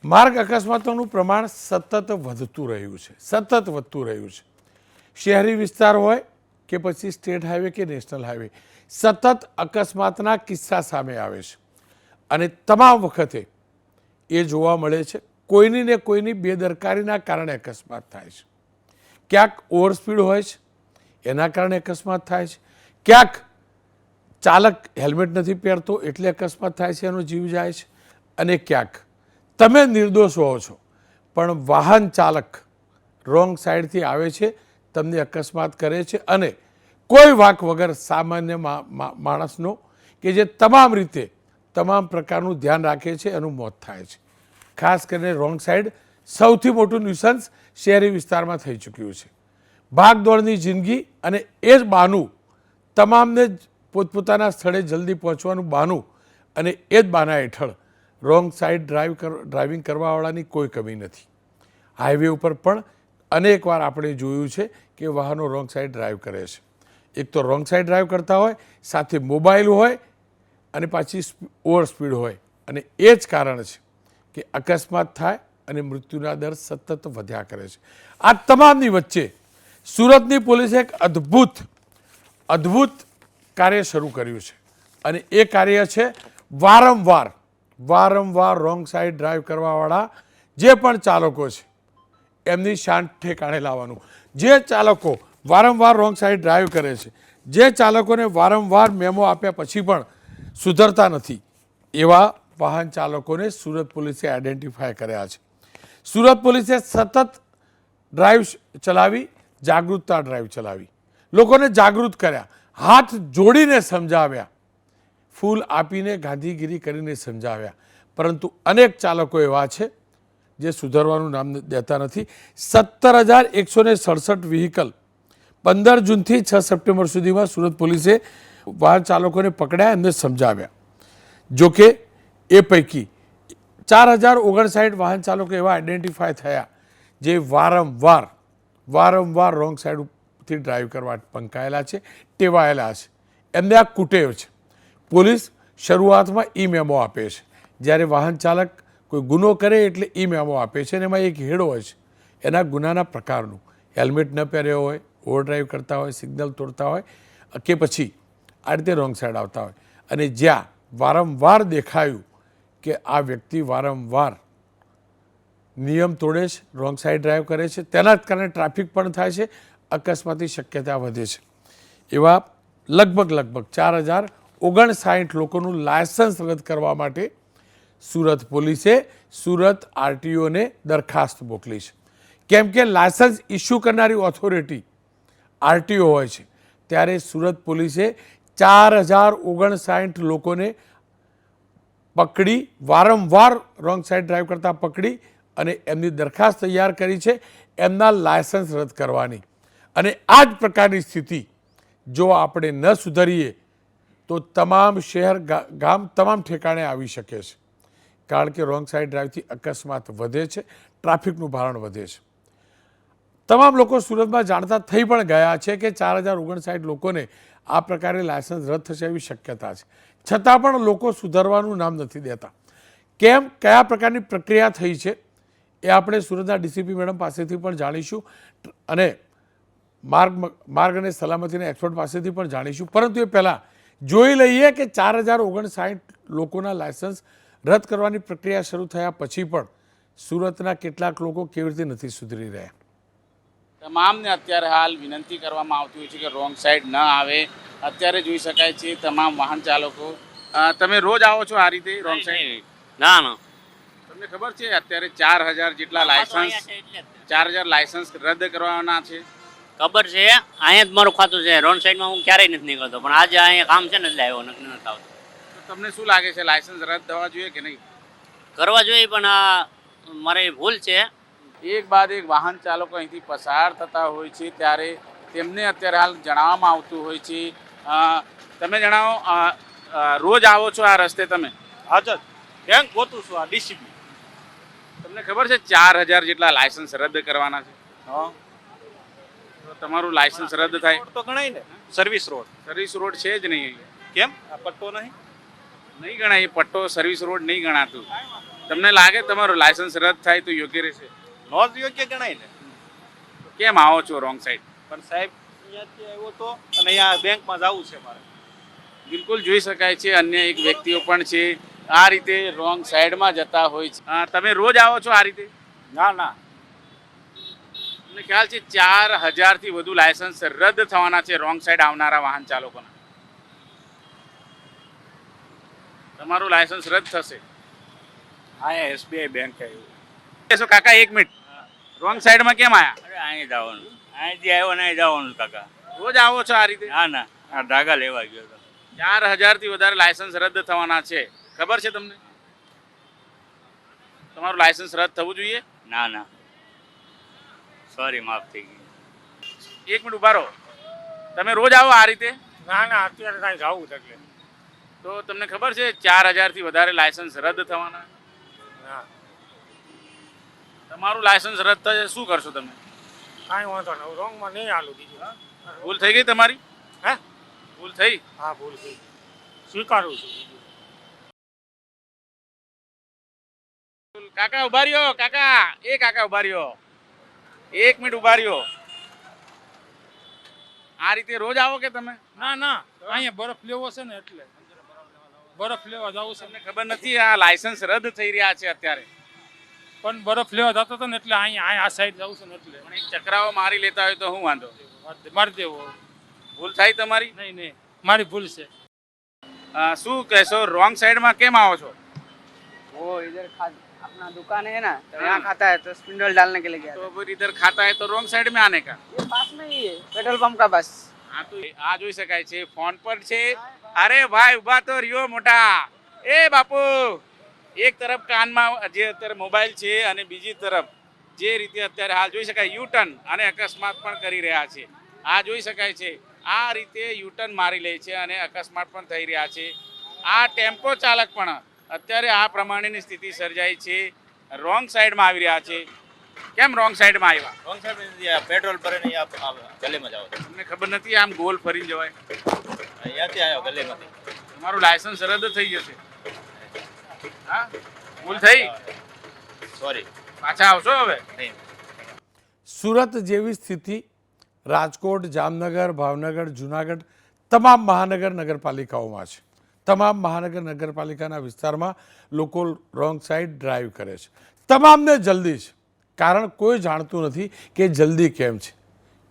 માર્ગ અકસ્માતોનું પ્રમાણ સતત વધતું રહ્યું છે, સતત વધતું રહ્યું છે. શહેરી વિસ્તાર હોય કે પછી સ્ટેટ હાઈવે કે નેશનલ હાઈવે, સતત અકસ્માતના કિસ્સા સામે આવે છે અને તમામ વખતે એ જોવા મળે છે કોઈની ને કોઈની બેદરકારીના કારણે અકસ્માત થાય છે. ક્યાંક ઓવરસ્પીડ હોય છે એના કારણે અકસ્માત થાય છે, ક્યાંક ચાલક હેલ્મેટ નથી પહેરતો એટલે અકસ્માત થાય છે, એનો જીવ જાય છે, અને ક્યાંક તમે નિર્દોષ હો છો પણ વાહન ચાલક રોંગ સાઈડથી આવે છે, તમને અકસ્માત કરે છે અને કોઈ વાંક વગર સામાન્ય માણસનો કે જે તમામ રીતે તમામ પ્રકારનું ધ્યાન રાખે છે એનું મોત થાય છે. ખાસ કરીને રોંગ સાઈડ સૌથી મોટું ન્યુસન્સ શહેરી વિસ્તારમાં થઈ ચૂક્યું છે. ભાગદોડની જિંદગી અને એ જ બહાનું, તમામને જ પોતપોતાના સ્થળે જલ્દી પહોંચવાનું બહાનું, અને એ જ બહાના હેઠળ રોંગ સાઈડ ડ્રાઇવિંગ કરવાવાળાની કોઈ કમી નથી. હાઈવે ઉપર પણ અનેકવાર આપણે જોયું છે કે વાહનો રોંગ સાઈડ ડ્રાઈવ કરે છે. એક તો રોંગ સાઈડ ડ્રાઈવ કરતા હોય, સાથે મોબાઈલ હોય અને પાછી ઓવર સ્પીડ હોય, અને એ જ કારણ છે કે અકસ્માત થાય અને મૃત્યુના દર સતત વધ્યા કરે છે. આ તમામની વચ્ચે સુરતની પોલીસે એક અદ્ભુત કાર્ય શરૂ કર્યું છે અને એ કાર્ય છે વારંવાર રોંગ સાઈડ ડ્રાઈવ કરવાવાળા જે પણ ચાલકો છે એમની શાન ઠેકાણે લાવવાનું. જે ચાલકો વારંવાર રોંગ સાઈડ ડ્રાઈવ કરે છે, જે ચાલકોને વારંવાર મેમો આપ્યા પછી પણ સુધરતા નથી, એવા વાહન ચાલકોને સુરત પોલીસે આઈડેન્ટિફાય કર્યા છે. સુરત પોલીસે સતત ડ્રાઈવ ચલાવી, જાગૃતતા ડ્રાઈવ ચલાવી, લોકોને જાગૃત કર્યા, હાથ જોડીને સમજાવ્યા, ફૂલ આપીને ગાંધીગીરી કરીને સમજાવ્યા, પરંતુ અનેક ચાલકો એવા છે જે સુધરવાનું નામ દેતા નથી. 17,167 વ્હીકલ 15 જૂનથી 6 સપ્ટેમ્બર સુધીમાં સુરત પોલીસે વાહન ચાલકોને પકડ્યા, એમને સમજાવ્યા. જોકે એ પૈકી 4,059 વાહન ચાલકો એવા આઈડેન્ટિફાય થયા જે વારંવાર રોંગ સાઈડથી ડ્રાઈવ કરવા પંકાયેલા છે, ટેવાયેલા છે, એમને આ કુટેવ છે. પોલીસ શરૂઆતમાં ઈ મેમો આપે છે, જ્યારે વાહન ચાલક કોઈ ગુનો કરે એટલે ઈ મેમો આપે છે, અને એમાં એક હેડ હોય છે એના ગુનાના પ્રકારનું. હેલ્મેટ ન પહેર્યો હોય, ઓવર ડ્રાઈવ કરતા હોય, સિગ્નલ તોડતા હોય કે પછી આ રીતે રોંગ સાઈડ આવતા હોય, અને જ્યાં વારંવાર દેખાયું કે આ વ્યક્તિ વારંવાર નિયમ તોડે છે, રોંગ સાઈડ ડ્રાઈવ કરે છે, તેના જ કારણે ટ્રાફિક પણ થાય છે, અકસ્માતની શક્યતા વધે છે. એવા લગભગ 4,059 લોકોનું લાયસન્સ રદ કરવા માટે સુરત પોલીસે સુરત આરટીઓને દરખાસ્ત મોકલી છે. કેમ કે લાયસન્સ ઇસ્યુ કરનારી ઓથોરિટી આરટીઓ હોય છે, ત્યારે સુરત પોલીસે 4,059 લોકોને પકડી, વારંવાર રોંગ સાઈડ ડ્રાઈવ કરતા પકડી અને એમની દરખાસ્ત તૈયાર કરી છે એમના લાયસન્સ રદ કરવાની. અને આ જ પ્રકારની સ્થિતિ જો આપણે ન સુધરીએ તો તમામ શહેર ગામ તમામ ઠેકાણે આવી શકે છે, કારણ કે રોંગ સાઈડ ડ્રાઈવથી અકસ્માત વધે છે, ટ્રાફિકનું ભારણ વધે છે. તમામ લોકો સુરતમાં જાણતા થઈ પણ ગયા છે કે 4,059 લોકોને આ પ્રકારે લાયસન્સ રદ થશે એવી શક્યતા છે, છતાં પણ લોકો સુધરવાનું નામ નથી દેતા. કેમ, કયા પ્રકારની પ્રક્રિયા થઈ છે એ આપણે સુરતના ડીસીપી મેડમ પાસેથી પણ જાણીશું અને માર્ગ અને સલામતીના એક્સપર્ટ પાસેથી પણ જાણીશું. પરંતુ એ પહેલાં જોઈ લઈએ કે 4,059 લોકોના લાયસન્સ રદ કરવાની પ્રક્રિયા શરૂ થયા પછી પણ સુરતના કેટલાક લોકો કેવી રીતે નથી સુધરી રહ્યા. તમામને અત્યારે હાલ વિનંતી કરવામાં આવતી હોય છે કે રોંગ સાઈડ ન આવે. અત્યારે જોઈ શકાય છે તમામ વાહન ચાલકો. તમે રોજ આવો છો આ રીતે રોંગ સાઈડ? ના. તમને ખબર છે અત્યારે 4,000 જેટલા લાયસન્સ 4,000 લાયસન્સ રદ કરવાના છે? ખબર છે, અહીંયા જ મારું ખાતું છે. રોંગ સાઈડમાં હું ક્યારેય નથી નીકળતો, પણ આજે અહીંયા કામ છે ને એટલે આવ્યો, નથી આવતો. તમને શું લાગે છે, લાયસન્સ રદ થવા જોઈએ કે નહીં? કરવા જોઈએ, પણ આ મારી ભૂલ છે. એક બાદ એક વાહન ચાલકો અહીંથી પસાર થતા હોય છે ત્યારે તેમને અત્યારે હાલ જણાવવામાં આવતું હોય છે. તમે જણાવો, રોજ આવો છો આ રસ્તે તમે? હાજર બેંક ગોતું છું આ ડીસીપી. તમને ખબર છે 4,000 જેટલા લાયસન્સ રદ કરવાના છે? હા, તો તમારું લાયસન્સ રદ થાય તો ગણાય ને. સર્વિસ રોડ છે જ નહીં. કેમ આ પટ્ટો નહીં ગણાય, એ પટ્ટો સર્વિસ રોડ નહીં ગણાતું. તમને લાગે તમારું લાયસન્સ રદ થાય તો યોગ્ય રહેશે? નો જ યોગ્ય ગણાય ને. કેમ આવો છો રોંગ સાઈડ? પણ સાહેબ અહીંયાથી આવ્યો તો અને અહીંયા બેંકમાં જવું છે મારે. બિલકુલ જોઈ શકાય છે અન્ય એક વ્યક્તિઓ પણ છે આ રીતે રોંગ સાઈડમાં જતા હોય છે. તમે રોજ આવો છો આ રીતે? ના ના, તમને ખ્યાલ છે 4000 થી વધુ લાયસન્સ રદ થવાના છે રોંગ સાઈડ આવનારા વાહન ચાલકોના. તમારું લાયસન્સ રદ થશે. અહીંયા SBI બેંક આવ્યું. શું કાકા 1 મિનિટ, રોંગ સાઈડમાં કેમ આયા? અરે અહીં જવાનું, અહીંથી આવ્યો ને અહીં જવાનું કાકા. રોજ આવો છો આ રીતે? ના ના, આ ધાગા લેવા ગયો હતો. 4000 થી વધારે લાયસન્સ રદ થવાના છે, ખબર છે તમને? તમારું લાયસન્સ રદ થવું જોઈએ. ના ના, સોરી, માફ થઈ ગઈ. 1 મિનિટ ઉભા રહો. તમે રોજ આવો આ રીતે? ના ના, અત્યારે કાંઈ જવું છે એટલે. તો તમને ખબર છે 4000 થી વધારે લાયસન્સ રદ થવાના? ના, તમારું લાયસન્સ રદ થશે શું કરશો તમે? કાંઈ વાંધો નહીં, રોંગમાં નહીં હાલું બીજું. ભૂલ થઈ ગઈ તમારી? હે? ભૂલ થઈ? હા, ભૂલ થઈ. સ્વીકારું છું. કાકા ઉભા રહ્યો, કાકા કાકા ઉભા રહ્યો, 1 મિનિટ ઉભા રહ્યો. આ રીતે રોજ આવો કે તમે? ના ના, અહીંયા બરફ લેવો છે ને એટલે બરફ લેવા જવું છે. તમને ખબર નથી આ લાયસન્સ રદ થઈ રહ્યા છે અત્યારે? પણ બરફ લેવા જતો હતો ને એટલે અહીંયા આ સાઈડ જવું છે ને એટલે પણ એક ચક્રાઓ મારી લેતા હોય તો હું વાંધો? મારી દેવો. ભૂલ થાય તમારી? નહીં નહીં, મારી ભૂલ છે. શું કહેશો, રોંગ સાઈડમાં કેમ આવો છો? वो इधर अपना दुकान है ना, तो यहाँ खाता है, तो स्पिंडल डालने के लिए गया तो फिर इधर खाता है तो रोंग साइड में आने का? था। ये पास में ही है, पेट्रोल पंप का पास। હા તો આ જોઈ શકાય છે ફોન પર છે. અરે ભાઈ ઉભા તો રહ્યો મોટા. એ બાપુ, એક તરફ કાનમાં જે અત્યારે મોબાઈલ છે અને બીજી તરફ જે રીતે અત્યારે હાલ જોઈ શકાય યુટર્ન અને અકસ્માત પણ કરી રહ્યા છે. આ જોઈ શકાય છે આ રીતે યુટર્ન મારી લે છે અને અકસ્માત પણ થઈ રહ્યા છે. આ ટેમ્પો ચાલક પણ અત્યારે આ પ્રમાણેની સ્થિતિ સર્જાઈ છે, રોંગ સાઈડમાં આવી રહ્યા છે. કેમ રોંગ સાઈડમાં આવ્યા? રોંગ સાઈડ પેટ્રોલ પર ગલીમાં જાવ તમને ખબર નથી આમ ગોલ ફરીને જવાય? અહીંયાથી આવ્યો ગલીમાંથી. તમારું લાયસન્સ રદ થઈ જશે. હા, ભૂલ થઈ, સોરી. પાછા આવશો હવે? નહીં. સુરત જેવી સ્થિતિ રાજકોટ, જામનગર, ભાવનગર, જુનાગઢ તમામ મહાનગર નગરપાલિકાઓમાં છે. તમામ મહાનગર નગરપાલિકાના વિસ્તારમાં લોકો રોંગ સાઈડ ડ્રાઈવ કરે છે. તમામને જલ્દી છે, કારણ કોઈ જાણતું નથી કે જલ્દી કેમ છે.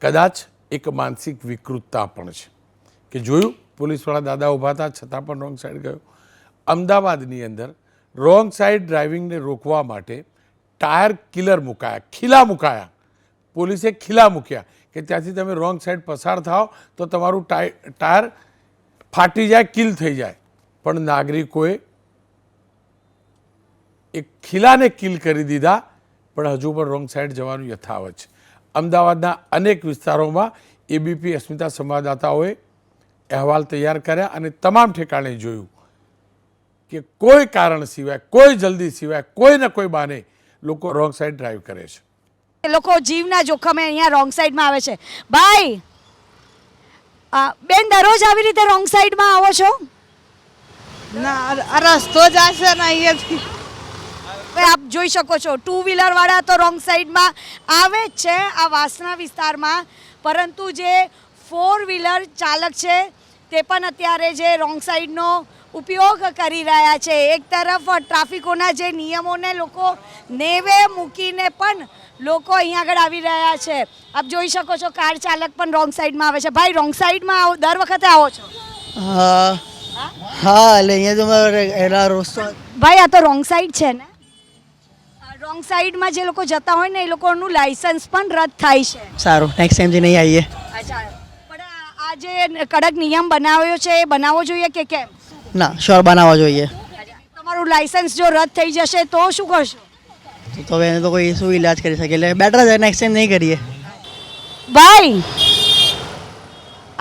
કદાચ એક માનસિક વિકૃતતા પણ છે કે જોયું પોલીસવાળા દાદા ઊભા હતા છતાં પણ રોંગ સાઈડ ગયો. અમદાવાદની અંદર રોંગ સાઈડ ડ્રાઇવિંગને રોકવા માટે ટાયર કિલર મુકાયા, ખીલા મુકાયા. પોલીસે ખીલા મૂક્યા કે ત્યાંથી તમે રોંગ સાઈડ પસાર થાઓ તો તમારું ટાયર ફાટી જાય, કિલ થઈ જાય. પણ નાગરિકોએ એક ખીલાને કિલ કરી દીધા, પણ હજુ પણ રોંગ સાઈડ જવાનું યથાવત છે. અમદાવાદના અનેક વિસ્તારોમાં એબીપી અસ્મિતા સંવાદદાતાઓએ અહેવાલ તૈયાર કર્યા અને તમામ ઠેકાણે જોયું કે કોઈ કારણ સિવાય, કોઈ જલ્દી સિવાય, કોઈ ને કોઈ બહાને લોકો રોંગ સાઈડ ડ્રાઈવ કરે છે. લોકો જીવના જોખમે અહીંયા રોંગ સાઈડમાં આવે છે. ભાઈ બેન, દરરોજ આવી રીતે રોંગ સાઈડમાં આવો છો? ના, આ રસ્તો જ આ છે ને અહીંયાથી. હવે આપ જોઈ શકો છો 2 વ્હીલર વાળા તો રોંગ સાઈડમાં આવે જ છે આ વાસણા વિસ્તારમાં, પરંતુ જે 4 વ્હીલર ચાલક છે તે પણ અત્યારે જે રોંગ સાઈડનો ઉપયોગ કરી રહ્યા છે. એક તરફ ટ્રાફિકોના જે નિયમોને લોકો નેવે મૂકીને પણ લોકો અહીંયા આગળ આવી રહ્યા છે. આપ જોઈ શકો છો કાર ચાલક પણ રોંગ સાઈડમાં આવે છે. ભાઈ, રોંગ સાઈડમાં દર વખતે આવો છો? હા હા, એટલે અહીંયા તો મારે એના રસ્તો. ભાઈ, આ તો રોંગ સાઈડ છે ને? રોંગ સાઈડમાં જે લોકો જતા હોય ને એ લોકોનું લાયસન્સ પણ રદ થાય છે. સારું, નેક્સ્ટ ટાઈમથી નહીં આવીએ. અચ્છા, પણ આ જે કડક નિયમ બનાવ્યો છે એ બનાવવો જોઈએ કે કેમ? ના, શ્યોર બનાવવા જોઈએ. તમારું લાયસન્સ જો રદ થઈ જશે તો શું કરશો? તો હવે એને તો કોઈ શું ઇલાજ કરી શકે, એટલે બેટર છે નેક્સ્ટ ટાઈમ નહીં કરીએ. ભાઈ,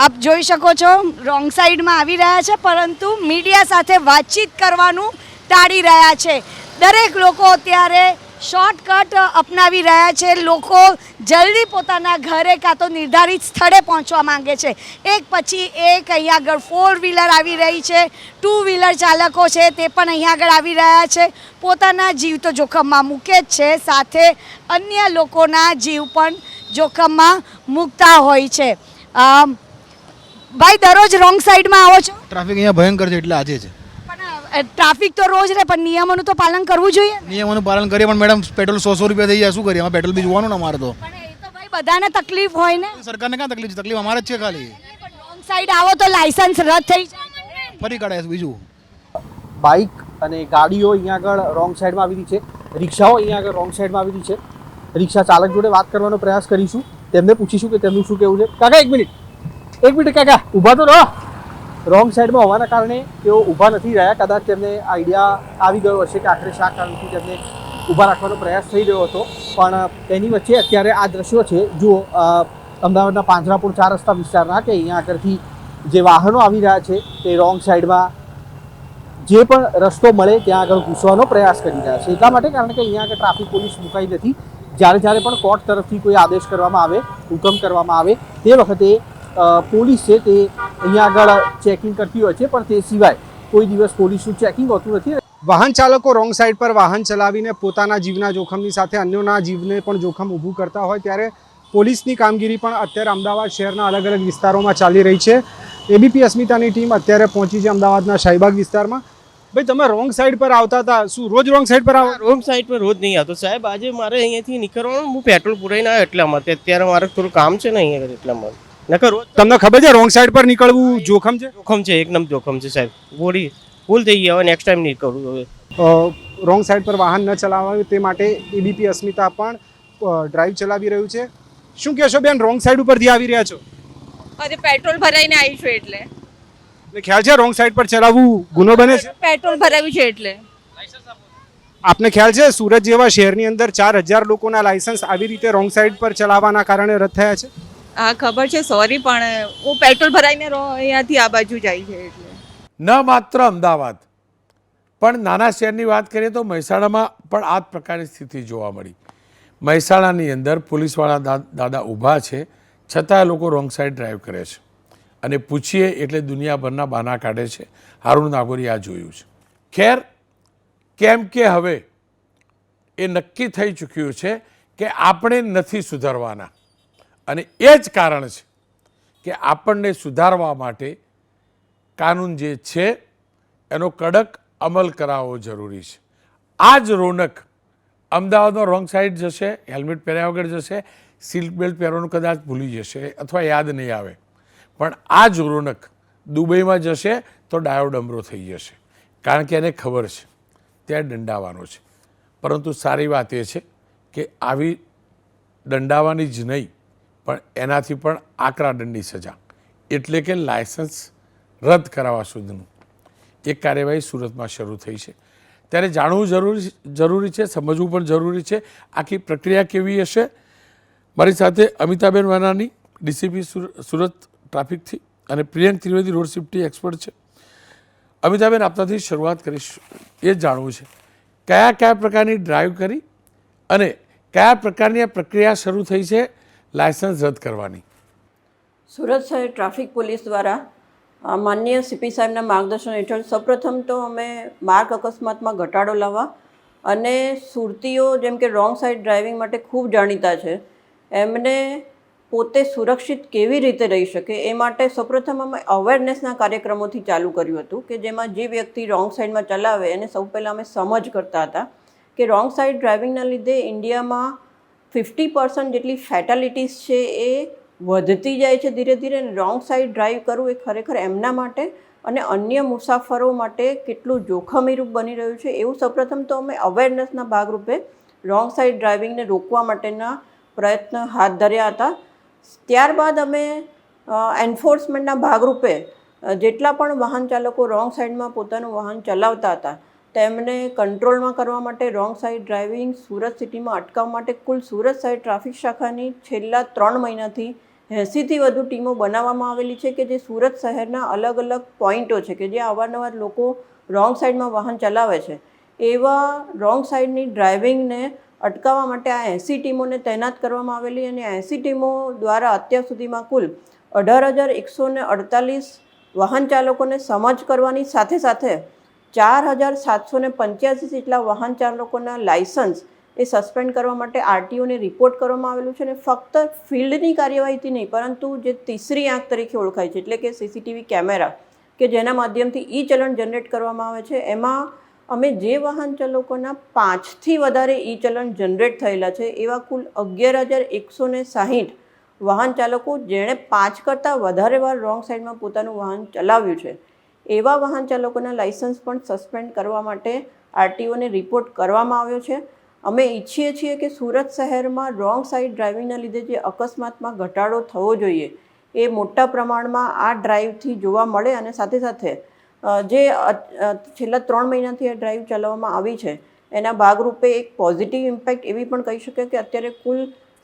આપ જોઈ શકો છો રોંગ સાઈડમાં આવી રહ્યા છે, પરંતુ મીડિયા સાથે વાતચીત કરવાનું ટાળી રહ્યા છે. દરેક લોકો અત્યારે શોર્ટકટ અપનાવી રહ્યા છે. લોકો જલ્દી પોતાના ઘરે કાં તો નિર્ધારિત સ્થળે પહોંચવા માંગે છે. એક પછી એક અહીંયા આગળ 4 વ્હીલર આવી રહી છે, 2 વ્હીલર ચાલકો છે તે પણ અહીંયા આગળ આવી રહ્યા છે. પોતાના જીવ તો જોખમમાં મૂકે જ છે, સાથે અન્ય લોકોના જીવ પણ જોખમમાં મૂકતા હોય છે. ભાઈ, દરરોજ રોંગ સાઈડમાં આવો છો? ટ્રાફિક અહીંયા ભયંકર છે એટલે આજે છે. પણ ટ્રાફિક તો રોજ રહે, પણ નિયમોનું તો પાલન કરવું જોઈએ. નિયમોનું પાલન કરીએ પણ મેડમ પેટ્રોલ 100 રૂપિયા થઈ જાય, શું કરીએ? અમે પેટ્રોલ બી જોવાનું ને અમારે તો. પણ એ તો ભાઈ બધાને તકલીફ હોય ને. સરકારને ક્યાં તકલીફ છે? તકલીફ અમારે જ છે ખાલી. રોંગ સાઈડ આવો તો લાયસન્સ રદ થઈ જાય. ફરી કાઢાય બીજું. બાઇક અને ગાડીઓ અહીંયા આગળ રોંગ સાઈડમાં આવી રહી છે, રિક્ષાઓ અહીંયા આગળ રોંગ સાઈડમાં આવી રહી છે. રિક્ષા ચાલક જોડે વાત કરવાનો પ્રયાસ કરીશું, તેમને પૂછીશું કે તેમનું શું કહેવું છે. કાકા એક મિનિટ કાકા, ઊભા તો રહો. રોંગ સાઈડમાં હોવાના કારણે તેઓ ઊભા નથી રહ્યા. કદાચ તેમને આઈડિયા આવી ગયો હશે કે આખરે શા કારણથી તેમને ઊભા રાખવાનો પ્રયાસ થઈ રહ્યો હતો, પણ તેની વચ્ચે અત્યારે આ દ્રશ્યો છે. જુઓ, અમદાવાદના પાંજરાપોળ 4 રસ્તા વિસ્તારના કે અહીંયા આગળથી જે વાહનો આવી રહ્યા છે તે રોંગ સાઈડમાં જે પણ રસ્તો મળે ત્યાં આગળ ઘૂસવાનો પ્રયાસ કરી રહ્યા છે. એટલા માટે કારણ કે અહીંયા આગળ ટ્રાફિક પોલીસ મુકાઈ નથી. જ્યારે પણ કોર્ટ તરફથી કોઈ આદેશ કરવામાં આવે, હુકમ કરવામાં આવે, તે વખતે પોલીસ છે તે અહીંયા આગળ ચેકિંગ કરતી હોય છે, પણ તે સિવાય કોઈ દિવસ પોલીસનું ચેકિંગ હોતું નથી. વાહન ચાલકો રોંગ સાઈડ પર વાહન ચલાવીને પોતાના જીવના જોખમની સાથે અન્યોના જીવને પણ જોખમ ઊભું કરતા હોય ત્યારે પોલીસની કામગીરી પણ અત્યારે અમદાવાદ શહેરના અલગ અલગ વિસ્તારોમાં ચાલી રહી છે. એબીપી અસ્મિતાની ટીમ અત્યારે પહોંચી છે અમદાવાદના શાહીબાગ વિસ્તારમાં. ભાઈ, તમે રોંગ સાઈડ પર આવતા હતા, શું રોજ રોંગ સાઈડ પર આવો? રોંગ સાઈડ પર રોજ નહીં આવતો સાહેબ. આજે મારે અહીંયાથી નીકળવાનું, હું પેટ્રોલ પુરાઈને આવ્યો એટલા માટે. અત્યારે મારે થોડું કામ છે ને અહીંયા એટલા માટે. નકર રોજ તમને ખબર છે રોંગ સાઈડ પર નીકળવું જોખમ છે? જોખમ છે, એકદમ જોખમ છે સાહેબ. ભૂલ થઈ ગઈ, હવે નેક્સ્ટ ટાઈમ નહીં કરું. હવે રોંગ સાઈડ પર વાહન ન ચલાવવા તે માટે એબીપી અસ્મિતા પણ ડ્રાઈવ ચલાવી રહ્યું છે. શું કહેશો બેન, રોંગ સાઈડ ઉપરથી આવી રહ્યા છો? અરે પેટ્રોલ ભરાઈને આવી છું એટલે. ખ્યાલ છે રોંગ સાઈડ પર ચલાવવું ગુનો બને છે? પેટ્રોલ ભરાવ્યું છે એટલે. આપને ખ્યાલ છે સુરત જેવા શહેરની અંદર 4000 લોકોના લાયસન્સ આવી રીતે રોંગ સાઈડ પર ચલાવવાના કારણે રદ થયા છે? હા ખબર છે, સોરી, પણ હું પેટ્રોલ ભરાઈને અહીંયાથી આ બાજુ જાય છે એટલે. ન માત્ર અમદાવાદ પણ નાના શહેરની વાત કરીએ તો મહેસાણામાં પણ આ જ પ્રકારની સ્થિતિ જોવા મળી. મહેસાણાની અંદર પોલીસવાળા દાદા ઊભા છે, છતાં લોકો રોંગ સાઈડ ડ્રાઈવ કરે છે અને પૂછીએ એટલે દુનિયાભરના બહાના કાઢે છે. હારૂન નાગોરી આ જોયું છે. ખેર, કેમ કે હવે એ નક્કી થઈ ચૂક્યું છે કે આપણે નથી સુધારવાના અને એ જ કારણ છે કે આપણને સુધારવા માટે કાનૂન જે છે એનો કડક અમલ કરાવવો જરૂરી છે. આ જ રોનક અમદાવાદમાં રોંગ સાઈડ જશે, હેલ્મેટ પહેર્યા વગર જશે, સીટ બેલ્ટ પહેરવાનું કદાચ ભૂલી જશે અથવા યાદ નહીં આવે, પણ આ જ રોનક દુબઈમાં જશે તો ડાયો ડમરો થઈ જશે, કારણ કે એને ખબર છે ત્યાં દંડાવાનો છે. પરંતુ સારી વાત એ છે કે આવી દંડાવાની જ નહીં પણ એનાથી પણ આકરા દંડની સજા, એટલે કે લાયસન્સ રદ કરાવવા સુધીનું એક કાર્યવાહી સુરતમાં શરૂ થઈ છે. ત્યારે જાણવું જરૂરી છે, સમજવું પણ જરૂરી છે આખી પ્રક્રિયા કેવી હશે. મારી સાથે અમિતાબેન વાનાની, ડીસીપી સુરત ટ્રાફિકથી, અને Priyank Trivedi road safety expert છે. અમિતાબેન, આપનાથી શરૂઆત કરીશ. એ જ જાણવું છે કયા કયા પ્રકારની ડ્રાઈવ કરી અને કયા પ્રકારની આ પ્રક્રિયા શરૂ થઈ છે લાયસન્સ રદ કરવાની? સુરત શહેર ટ્રાફિક પોલીસ દ્વારા માનનીય સીપી સાહેબના માર્ગદર્શન હેઠળ સૌપ્રથમ તો અમે માર્ગ અકસ્માતમાં ઘટાડો લાવવા અને સુરતીઓ જેમ કે રોંગ સાઈડ ડ્રાઇવિંગ માટે ખૂબ જાણીતા છે, એમને પોતે સુરક્ષિત કેવી રીતે રહી શકે એ માટે સૌપ્રથમ અમે અવેરનેસના કાર્યક્રમોથી ચાલુ કર્યું હતું કે જેમાં જે વ્યક્તિ રોંગ સાઈડમાં ચલાવે એને સૌ પહેલાં અમે સમજ કરતા હતા કે રોંગ સાઈડ ડ્રાઇવિંગના લીધે ઇન્ડિયામાં 50% જેટલી ફેટાલિટીઝ છે એ વધતી જાય છે ધીરે ધીરે. રોંગ સાઈડ ડ્રાઈવ કરવું એ ખરેખર એમના માટે અને અન્ય મુસાફરો માટે કેટલું જોખમીરૂપ બની રહ્યું છે એવું સૌપ્રથમ તો અમે અવેરનેસના ભાગરૂપે રોંગ સાઈડ ડ્રાઇવિંગને રોકવા માટેના પ્રયત્ન હાથ ધર્યા હતા. ત્યારબાદ અમે એન્ફોર્સમેન્ટના ભાગરૂપે જેટલા પણ વાહન ચાલકો રોંગ સાઈડમાં પોતાનું વાહન ચલાવતા હતા તેમને કંટ્રોલમાં કરવા માટે રોંગ સાઈડ ડ્રાઇવિંગ સુરત સિટીમાં અટકાવવા માટે કુલ સુરત શહેર ટ્રાફિક શાખાની છેલ્લા 3 મહિનાથી 80થી વધુ ટીમો બનાવવામાં આવેલી છે કે જે સુરત શહેરના અલગ અલગ પોઈન્ટો છે કે જે અવારનવાર લોકો રોંગ સાઈડમાં વાહન ચલાવે છે એવા રોંગ સાઈડની ડ્રાઇવિંગને અટકાવવા માટે આ 80 ટીમોને તૈનાત કરવામાં આવેલી અને 80 ટીમો દ્વારા અત્યાર સુધીમાં કુલ 18,148 વાહન ચાલકોને સમજ કરવાની સાથે સાથે 4,785 જેટલા વાહન ચાલકોના લાયસન્સ એ સસ્પેન્ડ કરવા માટે આરટીઓને રિપોર્ટ કરવામાં આવેલું છે અને ફક્ત ફિલ્ડની કાર્યવાહીથી નહીં પરંતુ જે તીસરી આંખ તરીકે ઓળખાય છે એટલે કે સીસીટીવી કેમેરા કે જેના માધ્યમથી ઈ ચલણ જનરેટ કરવામાં આવે છે એમાં અમે જે વાહન ચાલકોના 5થી વધારે ઈ ચલણ જનરેટ થયેલા છે એવા કુલ 11,160 વાહન ચાલકો જેણે 5 કરતાં વધારે વાર રોંગ સાઈડમાં પોતાનું વાહન ચલાવ્યું છે એવા વાહન ચાલકોના લાયસન્સ પણ સસ્પેન્ડ કરવા માટે આરટીઓને રિપોર્ટ કરવામાં આવ્યો છે. અમે ઈચ્છીએ છીએ કે સુરત શહેરમાં રોંગ સાઈડ ડ્રાઇવિંગના લીધે જે અકસ્માતમાં ઘટાડો થવો જોઈએ એ મોટા પ્રમાણમાં આ ડ્રાઈવથી જોવા મળે અને સાથે સાથે જે છેલ્લા 3 મહિનાથી આ ડ્રાઈવ ચલાવવામાં આવી છે એના ભાગરૂપે એક પોઝિટિવ ઇમ્પેક્ટ એવી પણ કહી શકાય કે અત્યારે કુલ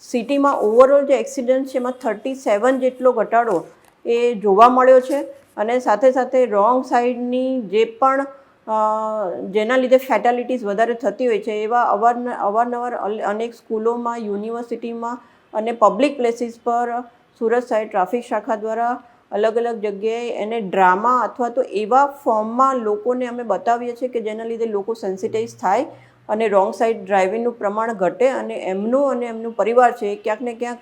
સિટીમાં ઓવરઓલ જે એક્સિડન્ટ છે એમાં 37 જેટલો ઘટાડો એ જોવા મળ્યો છે અને સાથે સાથે રોંગ સાઈડની જે પણ જેના લીધે ફેટાલિટીઝ વધારે થતી હોય છે એવા અવારનવાર અનેક સ્કૂલોમાં યુનિવર્સિટીમાં અને પબ્લિક પ્લેસીસ પર સુરત સાઈડ ટ્રાફિક શાખા દ્વારા અલગ અલગ જગ્યાએ એને ડ્રામા અથવા તો એવા ફોર્મમાં લોકોને અમે બતાવીએ છીએ કે જેના લીધે લોકો સેન્સિટાઇઝ થાય અને રોંગ સાઈડ ડ્રાઇવિંગનું પ્રમાણ ઘટે અને એમનું પરિવાર છે એ ક્યાંક ને ક્યાંક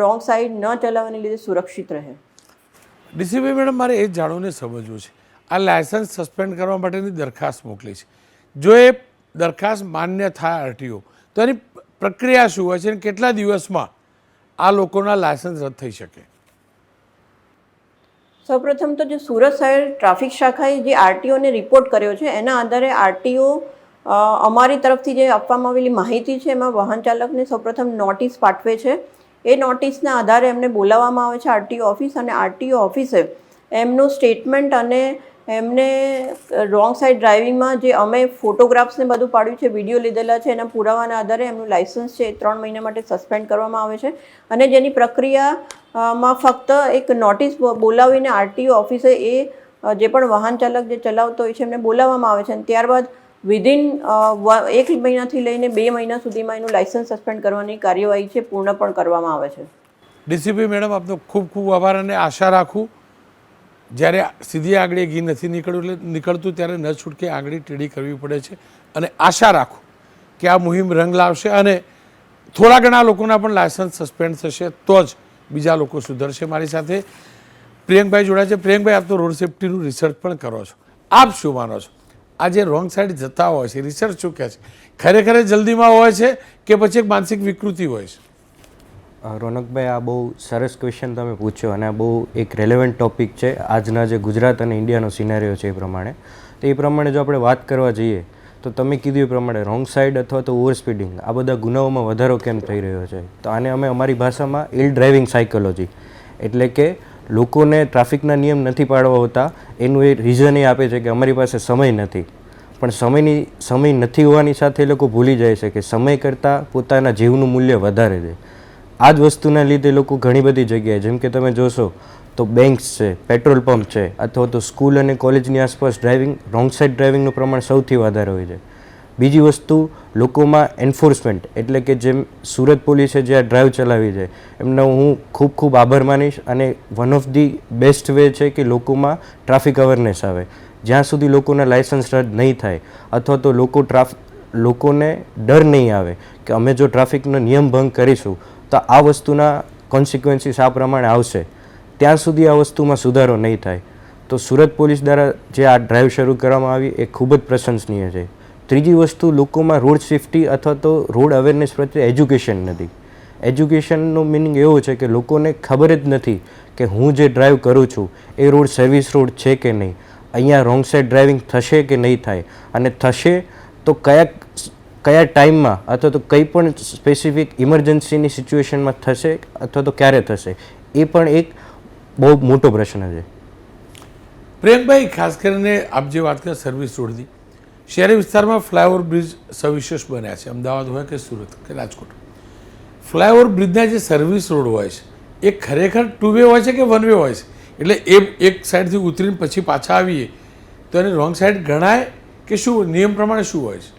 રોંગ સાઈડ ન ચલાવવાને લીધે સુરક્ષિત રહે. ડીસીપી મેડમ, મારે એ જાણવું સમજવું છે, આ લાયસન્સ સસ્પેન્ડ કરવા માટેની દરખાસ્ત મોકલી છે, જો એ દરખાસ્ત માન્ય થાય આરટીઓ તો એની પ્રક્રિયા શું હોય છે અને કેટલા દિવસમાં આ લોકોના લાયસન્સ રદ થઈ શકે? સૌપ્રથમ તો જે સુરત શહેર ટ્રાફિક શાખાએ જે આરટીઓને રિપોર્ટ કર્યો છે એના આધારે આરટીઓ અમારી તરફથી જે આપવામાં આવેલી માહિતી છે એમાં વાહન ચાલકને સૌપ્રથમ નોટિસ પાઠવે છે. એ નોટિસના આધારે એમને બોલાવવામાં આવે છે આરટીઓ ઓફિસ અને આરટીઓ ઓફિસે એમનું સ્ટેટમેન્ટ અને એમને રોંગ સાઈડ ડ્રાઇવિંગમાં જે અમે ફોટોગ્રાફ્સને બધું પાડ્યું છે, વિડીયો લીધેલા છે, એના પુરાવાના આધારે એમનું લાયસન્સ છે એ 3 મહિના માટે સસ્પેન્ડ કરવામાં આવે છે અને જેની પ્રક્રિયામાં ફક્ત એક નોટિસ બોલાવીને આરટીઓ ઓફિસે એ જે પણ વાહન ચાલક જે ચલાવતો હોય છે એમને બોલાવવામાં આવે છે અને ત્યારબાદ વિધિન 1 મહિનાથી લઈને 2 મહિના સુધીમાં એનું લાયસન્સ સસ્પેન્ડ કરવાની કાર્યવાહી છે પૂર્ણ પણ કરવામાં આવે છે. ડીસીપી મેડમ, આપનો ખૂબ ખૂબ આભાર અને આશા રાખું જ્યારે સીધી આંગળી ઘી નથી નીકળતું ત્યારે ન છૂટકે આંગળી ટેઢી કરવી પડે છે અને આશા રાખું કે આ મુહિમ રંગ લાવશે અને થોડા ઘણા લોકોના પણ લાયસન્સ સસ્પેન્ડ થશે તો જ બીજા લોકો સુધરશે. મારી સાથે પ્રિયંકભાઈ જોડાયા છે. પ્રિયંકભાઈ, આપ તો રોડ સેફ્ટીનું રિસર્ચ પણ કરો છો, આપ શું માનો છો આ જે રોંગ સાઈડ જતા હોય છે, રિસર્ચ શું કહે છે, ખરેખર જલ્દીમાં હોય છે કે પછી એક માનસિક વિકૃતિ હોય છે? રોનકભાઈ, આ બહુ સરસ ક્વેશ્ચન તમે પૂછ્યો અને આ બહુ એક રેલેવન્ટ ટોપિક છે આજના જે ગુજરાત અને ઇન્ડિયાનો સિનેરિયો છે એ પ્રમાણે. તો એ પ્રમાણે જો આપણે વાત કરવા જઈએ તો તમે કીધું એ પ્રમાણે રોંગ સાઈડ અથવા તો ઓવર સ્પીડિંગ આ બધા ગુનાઓમાં વધારો કેમ થઈ રહ્યો છે, તો આને અમે અમારી ભાષામાં ઇલ ડ્રાઇવિંગ સાયકોલોજી એટલે કે લોકોને ટ્રાફિકના નિયમ નથી પાડવા હોતા એનું એ રીઝન એ આપે છે કે અમારી પાસે સમય નથી. પણ સમય નથી હોવાની સાથે એ લોકો ભૂલી જાય છે કે સમય કરતાં પોતાના જીવનું મૂલ્ય વધારે છે. આ જ વસ્તુના લીધે લોકો ઘણી બધી જગ્યાએ જેમ કે તમે જોશો તો બેંક્સ છે, પેટ્રોલ પંપ છે અથવા તો સ્કૂલ અને કોલેજની આસપાસ રોંગ સાઈડ ડ્રાઇવિંગનું પ્રમાણ સૌથી વધારે હોય છે. બીજી વસ્તુ લોકોમાં એન્ફોર્સમેન્ટ એટલે કે જેમ સુરત પોલીસે જે આ ડ્રાઈવ ચલાવી છે એમનો હું ખૂબ આભાર માનીશ અને one of the best way છે કે લોકોમાં ટ્રાફિક અવેરનેસ આવે. જ્યાં સુધી લોકોના લાયસન્સ રદ નહીં થાય અથવા તો લોકોને ડર નહીં આવે કે અમે જો ટ્રાફિકનો નિયમ ભંગ કરીશું તો આ વસ્તુના કોન્સિક્વન્સીસ આ પ્રમાણે આવશે, ત્યાં સુધી આ વસ્તુમાં સુધારો નહીં થાય. તો સુરત પોલીસ દ્વારા જે આ ડ્રાઈવ શરૂ કરવામાં આવી એ ખૂબ જ પ્રશંસનીય છે. ત્રીજી વસ્તુ, લોકોમાં રોડ સેફ્ટી અથવા તો રોડ અવેરનેસ પ્રત્યે એજ્યુકેશન નથી. એજ્યુકેશનનો મિનિંગ એવો છે કે લોકોને ખબર જ નથી કે હું જે ડ્રાઈવ કરું છું એ રોડ સર્વિસ રોડ છે કે નહીં, અહીંયા રોંગ સાઈડ ડ્રાઇવિંગ થશે કે નહીં થાય, અને થશે તો કયા ટાઈમમાં અથવા તો કંઈ પણ સ્પેસિફિક ઇમરજન્સીની સિચ્યુએશનમાં થશે અથવા તો ક્યારે થશે, એ પણ એક બહુ મોટો પ્રશ્ન છે. પ્રિયંકભાઈ, ખાસ કરીને આપ જે વાત કરી સર્વિસ રોડની, શહેરી વિસ્તારમાં ફ્લાયઓવર બ્રિજ સવિશેષ બન્યા છે, અમદાવાદ હોય કે સુરત કે રાજકોટ. ફ્લાયઓવર બ્રિજના જે સર્વિસ રોડ હોય છે એ ખરેખર 2 વે હોય છે કે 1 વે હોય છે? એટલે એ એક સાઈડથી ઉતરીને પછી પાછા આવીએ તો એને રોંગ સાઈડ ગણાય કે શું નિયમ પ્રમાણે શું હોય છે?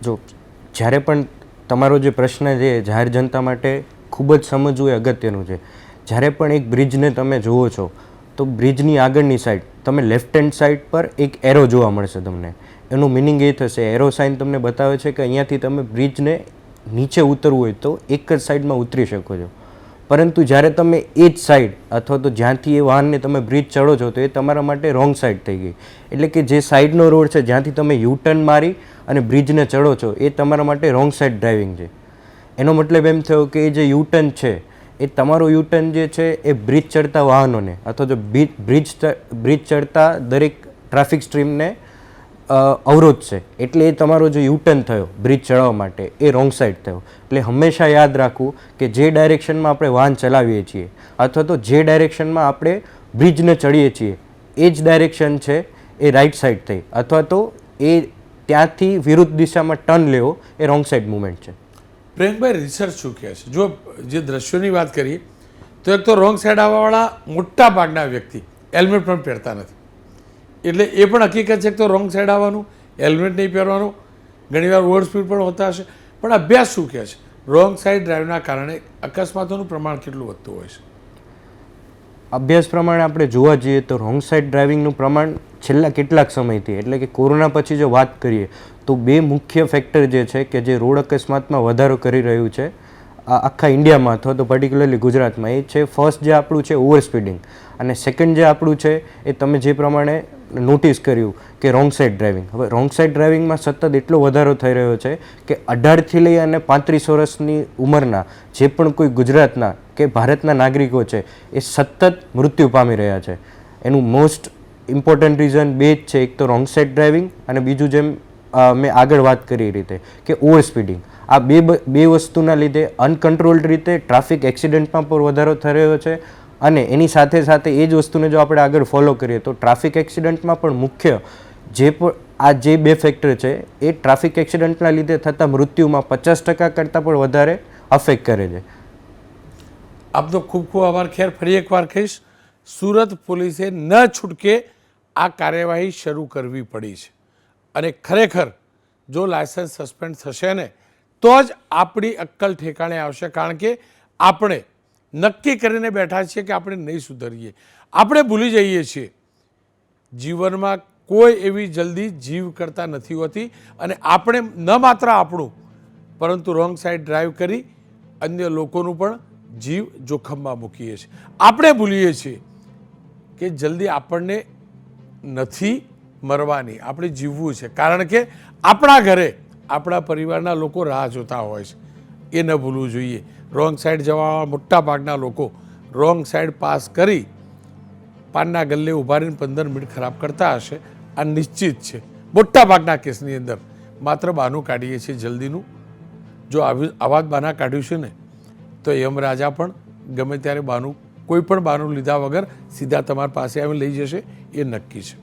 જો જ્યારે પણ તમારો જે પ્રશ્ન છે એ જાહેર જનતા માટે ખૂબ જ સમજવું એ અગત્યનું છે. જ્યારે પણ એક બ્રિજને તમે જુઓ છો તો બ્રિજની આગળની સાઈડ તમે લેફ્ટ હેન્ડ સાઈડ પર એક એરો જોવા મળશે તમને. એનું મિનિંગ એ થશે, એરો સાઇન તમને બતાવે છે કે અહીંયાથી તમે બ્રિજને નીચે ઉતરવું હોય તો એક જ સાઈડમાં ઉતરી શકો છો. પરંતુ જ્યારે તમે એ જ સાઈડ અથવા તો જ્યાંથી એ વાહનને તમે બ્રિજ ચડો છો તો એ તમારા માટે રોંગ સાઈડ થઈ ગઈ. એટલે કે જે સાઈડનો રોડ છે જ્યાંથી તમે યુટર્ન મારી અને બ્રિજને ચડો છો એ તમારા માટે રોંગ સાઈડ ડ્રાઇવિંગ છે. એનો મતલબ એમ થયો કે એ જે યુટર્ન છે એ તમારો યુટર્ન જે છે એ બ્રિજ ચડતા વાહનોને અથવા તો બ્રિજ ચડતા દરેક ટ્રાફિક સ્ટ્રીમને અવરોધ છે. એટલે એ તમારો જે યુટર્ન થયો બ્રિજ ચડાવવા માટે એ રોંગ સાઈડ થયો. એટલે હંમેશા યાદ રાખવું કે જે ડાયરેક્શનમાં આપણે વાહન ચલાવીએ છીએ અથવા તો જે ડાયરેક્શનમાં આપણે બ્રિજને ચડીએ છીએ એ જ ડાયરેક્શન છે એ રાઈટ સાઈડ થઈ અથવા તો એ ત્યાંથી વિરુદ્ધ દિશામાં ટર્ન લેવો એ રોંગ સાઈડ મુવમેન્ટ છે. પ્રેમભાઈ, રિસર્ચ શું કહે છે? જો જે દ્રશ્યોની વાત કરીએ તો એક તો રોંગ સાઈડ આવવાવાળા મોટા ભાગના વ્યક્તિ હેલ્મેટ પણ પહેરતા નથી. એટલે એ પણ હકીકત છે કે તો રોંગ સાઈડ આવવાનું, હેલ્મેટ નહીં પહેરવાનું, ઘણીવાર ઓવર સ્પીડ પણ હોતા હશે. પણ અભ્યાસ શું કહે છે? રોંગ સાઈડ ડ્રાઈવના કારણે અકસ્માતોનું પ્રમાણ કેટલું વધતું હોય છે? અભ્યાસ પ્રમાણે આપણે જોવા જઈએ તો રોંગ સાઈડ ડ્રાઇવિંગનું પ્રમાણ છેલ્લા કેટલાક સમયથી એટલે કે કોરોના પછી જો વાત કરીએ તો બે મુખ્ય ફેક્ટર જે છે કે જે રોડ અકસ્માતમાં વધારો કરી રહ્યું છે આખા ઇન્ડિયામાં અથવા તો પર્ટિક્યુલરલી ગુજરાતમાં, એ છે ફર્સ્ટ જે આપણું છે ઓવર સ્પીડિંગ અને સેકન્ડ જે આપણું છે એ તમે જે પ્રમાણે નોટિસ કર્યું કે રોંગ સાઈડ ડ્રાઇવિંગ. હવે રોંગ સાઈડ ડ્રાઇવિંગમાં સતત એટલો વધારો થઈ રહ્યો છે કે 18થી લઈ અને 35 વર્ષની ઉંમરના જે પણ કોઈ ગુજરાતના કે ભારતના નાગરિકો છે એ સતત મૃત્યુ પામી રહ્યા છે. એનું મોસ્ટ ઇમ્પોર્ટન્ટ રીઝન બે જ છે, એક તો રોંગ સાઈડ ડ્રાઇવિંગ અને બીજું જેમ મેં આગળ વાત કરી એ રીતે કે ઓવર સ્પીડિંગ. આ બે વસ્તુના લીધે અનકન્ટ્રોલ્ડ રીતે ટ્રાફિક એક્સિડન્ટમાં પણ વધારો થઈ રહ્યો છે અને એની સાથે સાથે એ જ વસ્તુને જો આપણે આગળ ફોલો કરીએ તો ટ્રાફિક એક્સિડન્ટમાં પણ મુખ્ય જે બે ફેક્ટર છે એ ટ્રાફિક એક્સિડન્ટના લીધે થતા મૃત્યુમાં 50% કરતાં પણ વધારે અફેક્ટ કરે છે. આપનો ખૂબ ખૂબ આભાર. ખેર ફરી એકવાર કહીશ, સુરત પોલીસે ન છૂટકે આ કાર્યવાહી શરૂ કરવી પડી છે અને ખરેખર જો લાયસન્સ સસ્પેન્ડ થશે ને તો જ આપણી અક્કલ ઠેકાણે આવશે. કારણ કે આપણે નક્કી કરીને બેઠા છીએ કે આપણે નહીં સુધરીએ, આપણે ભૂલી જઈએ છીએ. જીવનમાં કોઈ એવી જલ્દી જીવ કરતા નથી હોતી અને આપણે ન માત્ર આપણું પરંતુ રોંગ સાઈડ ડ્રાઈવ કરી અન્ય લોકોનું પણ જીવ જોખમમાં મૂકીએ છીએ. આપણે ભૂલીએ છીએ કે જલ્દી આપણને નથી મરવાની, આપણે જીવવું છે. કારણ કે આપણા ઘરે આપણા પરિવારના લોકો રાહ જોતા હોય છે, એ ન ભૂલવું જોઈએ. રોંગ સાઈડ જવાવાળા મોટા ભાગના લોકો રોંગ સાઈડ પાસ કરી પાનના ગલ્લે ઊભા રહીને 15 મિનિટ ખરાબ કરતા હશે, આ નિશ્ચિત છે. મોટા ભાગના કેસની અંદર માત્ર બહાનું કાઢીએ છીએ જલ્દીનું. જો આવા જ બહાના કાઢ્યું છે ને તો યમરાજા પણ ગમે ત્યારે બહાનું કોઈ પણ બહાનું લીધા વગર સીધા તમારી પાસે આવીને લઈ જશે, એ નક્કી છે.